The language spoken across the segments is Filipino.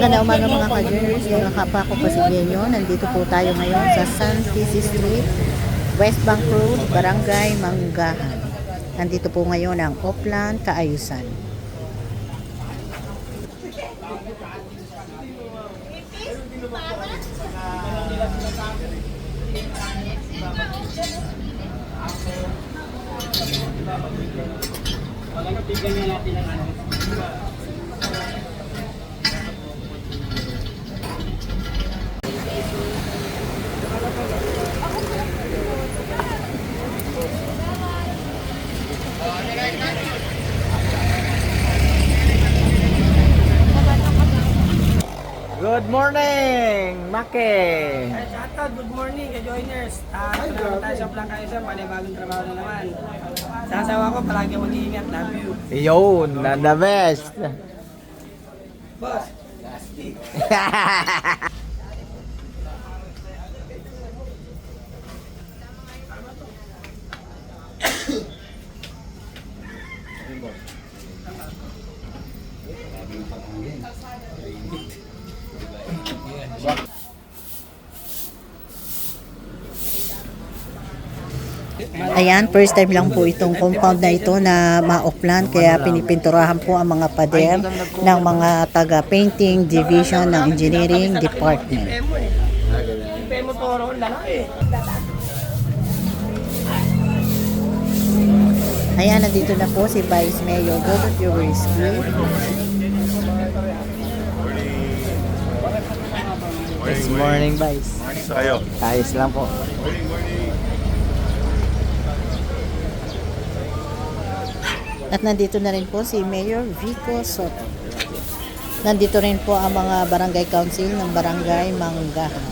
Magandang umaga mga ka-journers, mga kapwa ko Pasigleño. Nandito po tayo ngayon sa San Tisi Street, West Bank Road, Barangay Manggahan. Nandito po ngayon ang Oplan Kaayusan. Good morning, Make! Shoutout, good morning ka-joiners. Salamat tayo sa Oplan Kaayusan, panibagong trabaho na naman. Sa asawa ko, palagi mag-iingat. Love you. Yun, the best! Boss. Ayan, first time lang po itong compound na ito na ma-oplan, kaya pinipinturahan po ang mga pader ng mga taga-painting division ng engineering department. PM mo toro, lalaki. Ayan, nandito na po si Vice Mayor Godot Jaworski. Good morning, Vice. Tayo. Ayos lang po. At nandito na rin po si Mayor Vico Soto. Nandito rin po ang mga barangay council ng Barangay Manggahan.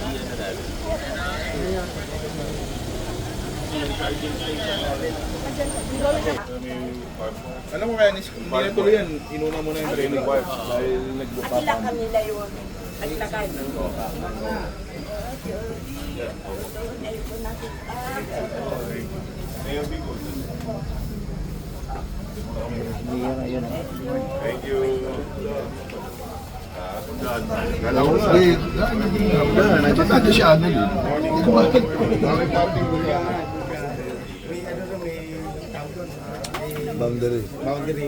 Alam mo kaya, hindi na tuloy yan. Inuna mo na yung training dahil nagbuka pa. Kanila yun. Nagtagay. Thank you. Kala ko nga, nandito natin siya ano din. Boundary. Boundary.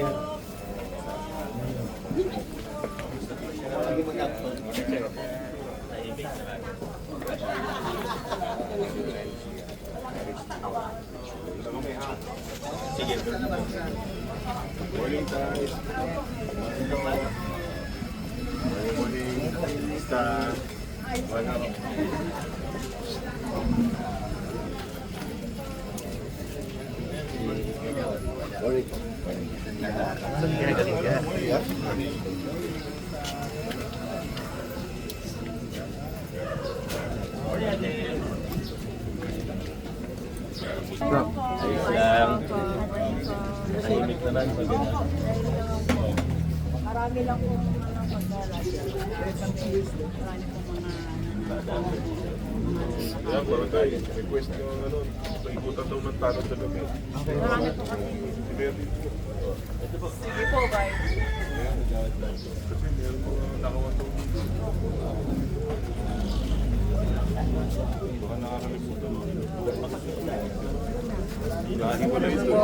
Sige. Morning, guys. Morning, Star. Tahimik naman, maganda. Marami lang po mga paglalagay. Yeah, barangay. Request nyo ang ano, sa ikutan daw ng tanong sa gabi. Marami po kami. Si Merlin po. Sige po, bye. Kasi meron po nakawan daw. Baka nakakalimutan mo. Nakahiwalay ito.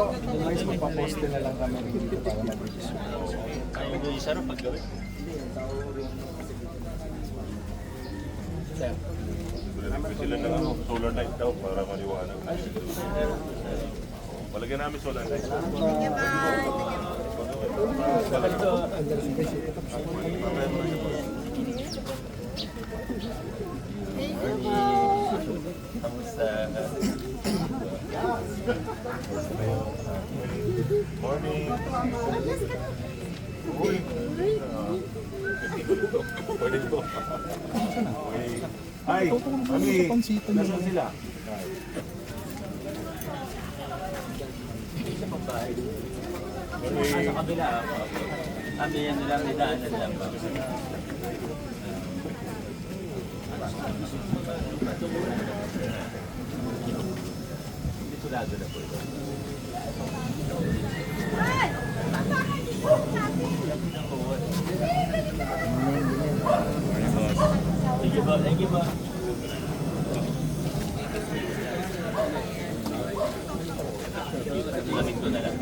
Guys, magpaposte na lang kami ng video para mag-register. Ayaw mo isa rin paggawin. Nalagyan ko sila ng ano, solar light daw para maliwanag. Palagyan namin solar light. Kamusta? Morning. Uy. Pwede ko. Ay, mami. Nasaan sila? Sa kabila, sabi yan nila, nidaanan lang ba? Sigurado na po ito. po, thank you po. Lamig ko na lang.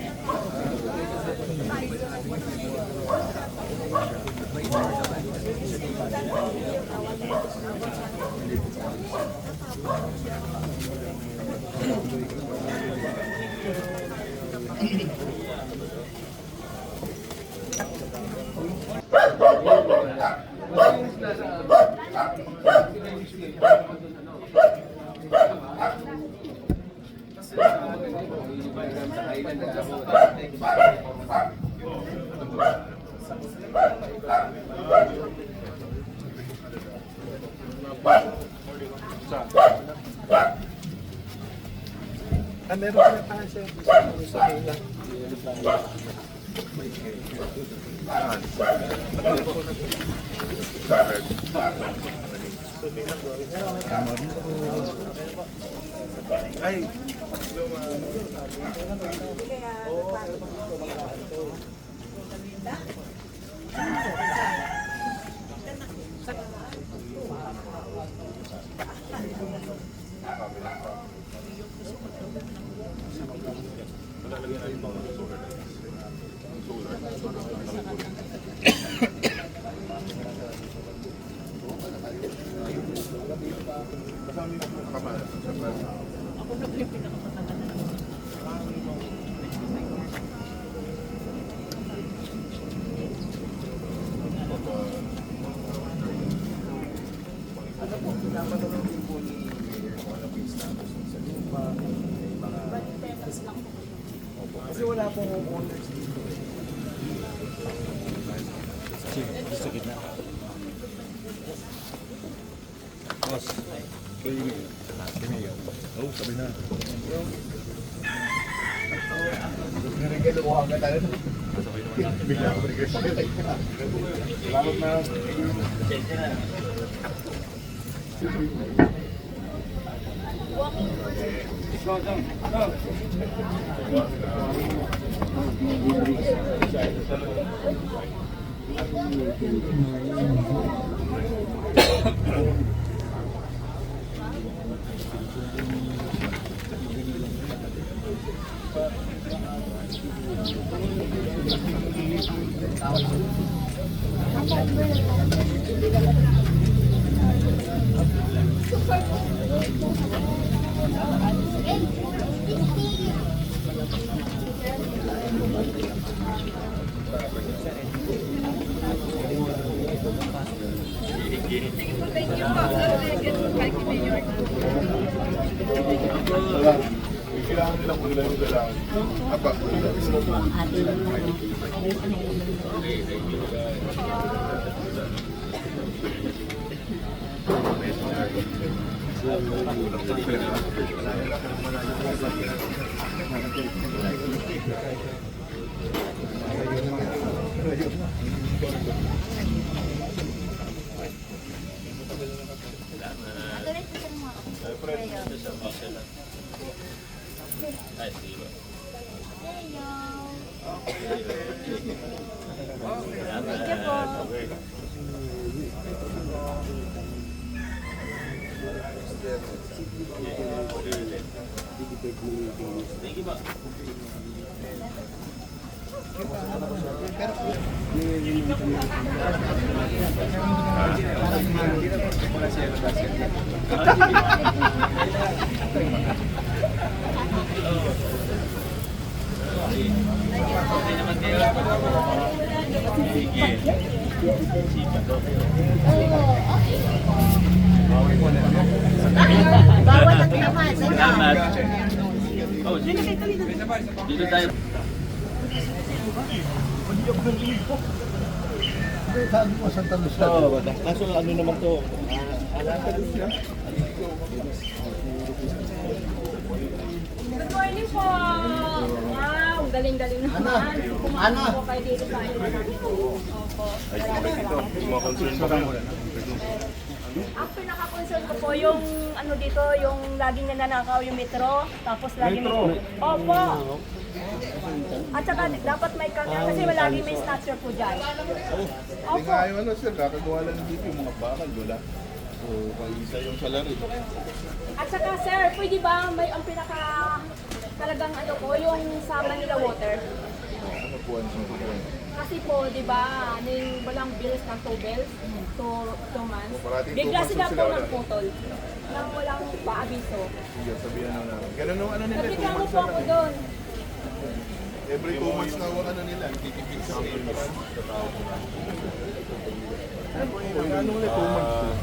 Kailangan nilang ulan yung kailangan. Apa? Ay, sige ba? Thank you ba? Okay naman kayo. Sige. Sipa to. Bawal ang naman. Salamat. Oh, sige. Dito tayo. Kaso ano naman to? Good morning po! Wow, galing-galing naman. Kumain po kayo dito sa akin. Opo. Mga concern pa kayo. Ang pinaka-concern ko po yung ano dito, yung laging nananakaw yung metro, tapos laging Opo. At saka dapat may kasi laging may snatcher po dyan. Hindi Opo. nga yung ano sir, kakagawa lang dito yung mga bakal, wala. O kalisa yung salary. At saka sir, pwede ba may ang pinaka talagang ano po, yung sa Manila Water? Ano po ang sinasabi? Kasi po, di ba, walang bills ng 2 bills, 2 months. Parating 2 Bigla months sila sila po wala. ng putol. Nang walang paabiso. Sige, sabihan na namin. Ganun yung ano nila, 2 Nagreklamo months po na ako lang. doon. Every 2 months na ano nila, titipid sa sale. Ano ulit 2 months?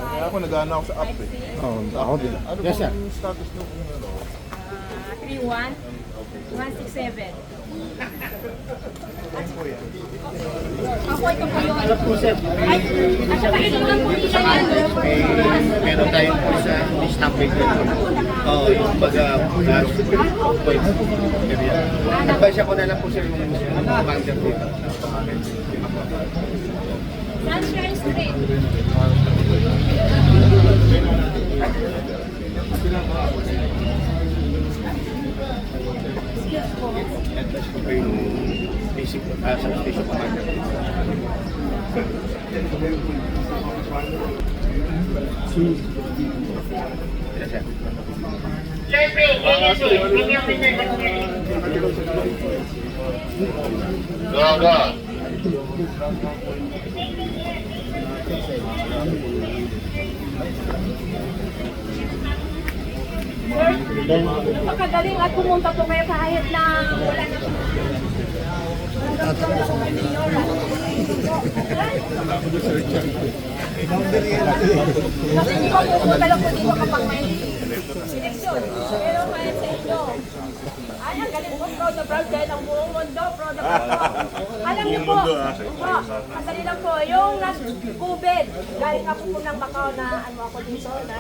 Kaya ako nag-ano ako sa app eh. Oo, ako din. Ano yes, bang status nung ano? 31, 167. Ako ito po yun. Ay, at saka ito lang po nila yan. Meron tayong po sa stamping dito. Oo, yung baga, nagpasya ko na lang po sir yung banker dito. Sunshine Street. Nagpasya ko yung basic substation commander dito. Sir, napakagaling at pumunta po kayo kahit na wala na po. Kasi hindi pa pupunta lang po dito kapag may seleksyon. Pero kahit sa inyo, ay, ang galing po, proud na proud dahil ang buong mundo, proud na proud po. Alam niyo po, kasali lang po, yung COVID, galing ako po ng Macau na ano ako dito, na,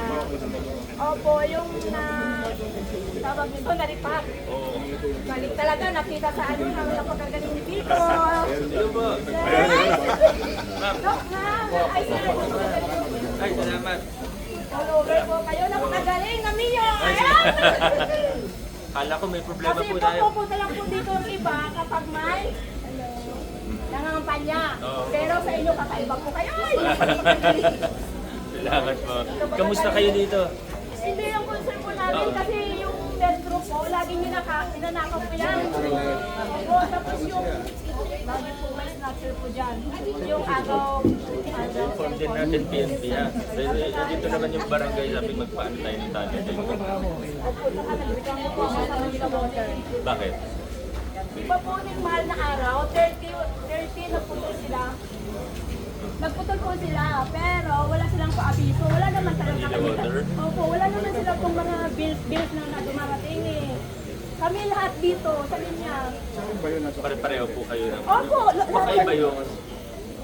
opo, yung na, tawag nito, naripak. Galing talaga, nakita sa ano, ang napakagaling ni Vito. Dok, ay, sir, Ay, salamat. all over po kayo, napakagaling na Mio. Ayan! Kala ko may problema Kasi po tayo. pupunta lang po dito ang iba kapag may nangangampanya. Pero sa inyo, kakaiba po kayo. Ay! Salamat po. Kamusta kayo dito? Hindi yung concern po namin kasi yung metro po, laging ninanakaw po yan. Opo, tapos yung lagi po may snatcher po dyan. Yung agaw, Inform din natin PNP ha. Dito naman yung barangay, sabi magpaano tayo ng talent. Opo, saka nagreklamo po ako sa Manila Water. Bakit? Di ba po yung mahal na araw, 30 nagputol sila. Nagputol po sila, pero wala silang paabiso. Wala naman talagang nakakita. Opo, wala naman sila pong mga bills na dumarating eh. Kami lahat dito sa linya. Pare-pareho po kayo ng... Opo, Kakaiba yung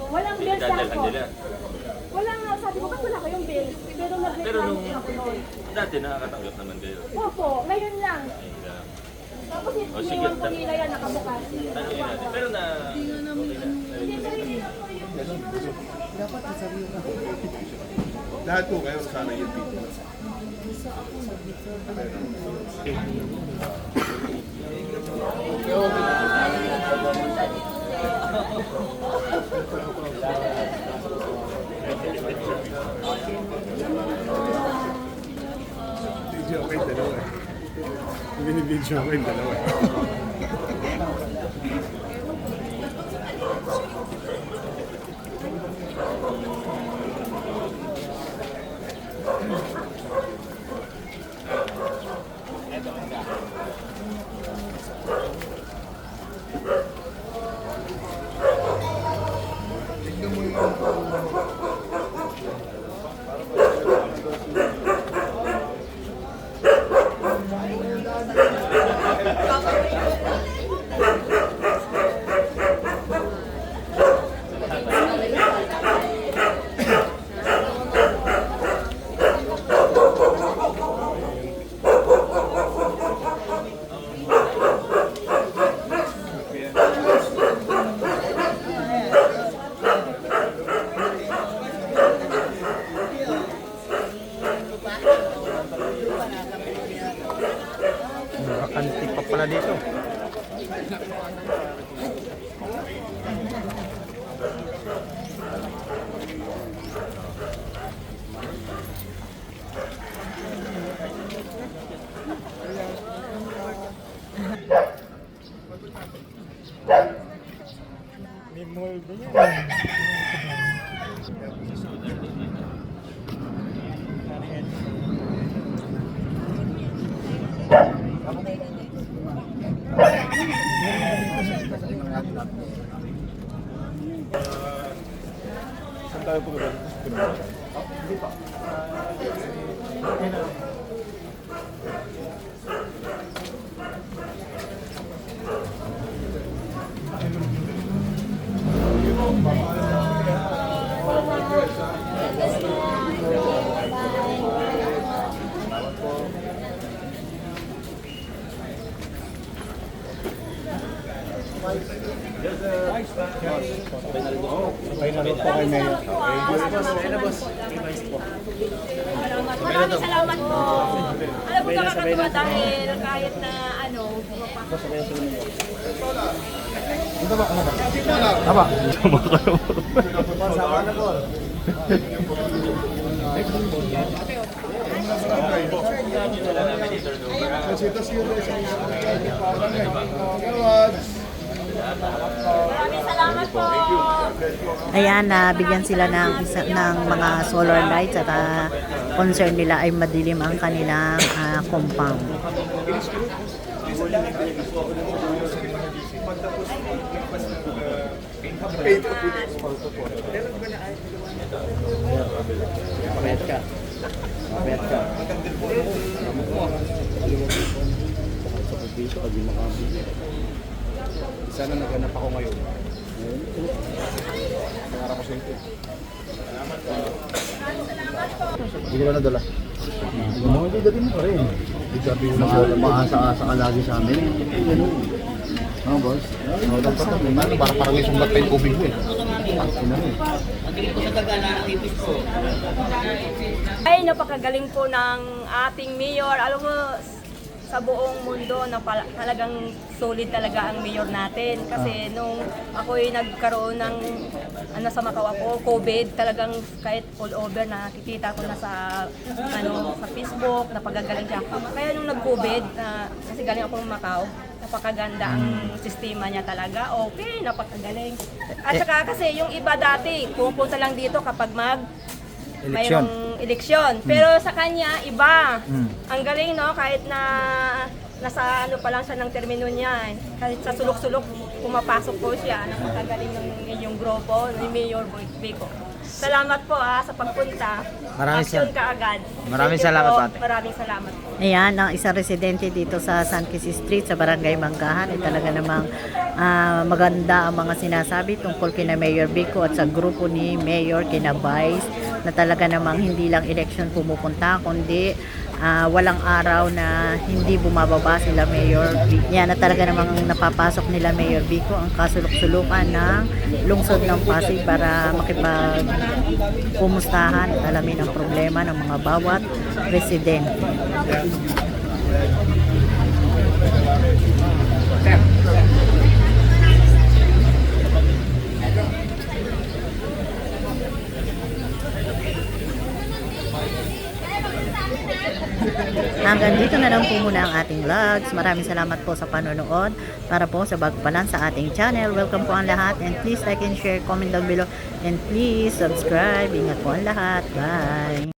walang bills lahat dadalhan po. nila. Walang, sabi ko, ba't wala kayong bills? Pero Pero nagreklamo nung po ako noon. dati nakakatanggap naman kayo. Opo, ngayon lang. Ay, Tapos sige, iniwan po nila yan nakabukas. tanongin natin. Pero na... Okay na. Hindi, sarili lang po yung Lahat po kayo sana yung dito. Video ko yung dalawa eh. Binibidyo ko yung dalawa eh. Nakakanti pa pala dito. Saan tayo pumunta? Maraming salamat po. Alam mo, nakakatuwa dahil kahit na ano, maraming salamat po. Ayan, nabigyan sila ng mga solar lights at concern nila ay madilim ang kanilang compound. Sana naganap ako ngayon. Pangarap ko sa ito. Hindi ko na nadala. Hindi dali mo pa rin. Hindi sabi ko na maasa-asa ka lagi sa amin. Ganun. Oo, boss. Oo, dapat na. Parang may sumbat pa yung tubig mo eh. Ay, napakagaling po ng ating mayor. Alam mo, sa buong mundo na talagang solid talaga ang mayor natin. Kasi nung ako'y nagkaroon ng sa Macau ako, COVID, talagang kahit all over nakikita ko na sa sa Facebook, napagagaling siya. Kaya nung nag-COVID, kasi galing ako ng Macau, napakaganda ang sistema niya talaga. Okay, napakagaling. At saka kasi yung iba dati, pupunta lang dito kapag mayroong eleksyon. Pero sa kanya, iba. Ang galing, no? Kahit na nasa ano pa lang siya ng termino niya. Kahit sa sulok-sulok, pumapasok po siya. Napakagaling ng inyong grupo, ni Mayor Vico. Salamat po sa pagpunta. Action ka agad. Maraming salamat po, ate. Maraming salamat po. Ayan, ang isang residente dito sa San Quis Street sa Barangay Manggahan ay talaga namang maganda ang mga sinasabi tungkol kina Mayor Vico at sa grupo ni Mayor kina Vice na talaga namang hindi lang election pumupunta kundi walang araw na hindi bumababa sila Mayor Vico. Yan na talaga namang napapasok nila Mayor Vico ang kasulok-sulukan ng lungsod ng Pasig para makipagpumustahan at alamin ang problema ng mga bawat residente. Hanggang dito na lang po muna ang ating vlogs. Maraming salamat po sa panonood. Para po sa bagpalan sa ating channel. Welcome po ang lahat. And please like and share, comment down below. And please subscribe. Ingat po ang lahat. Bye!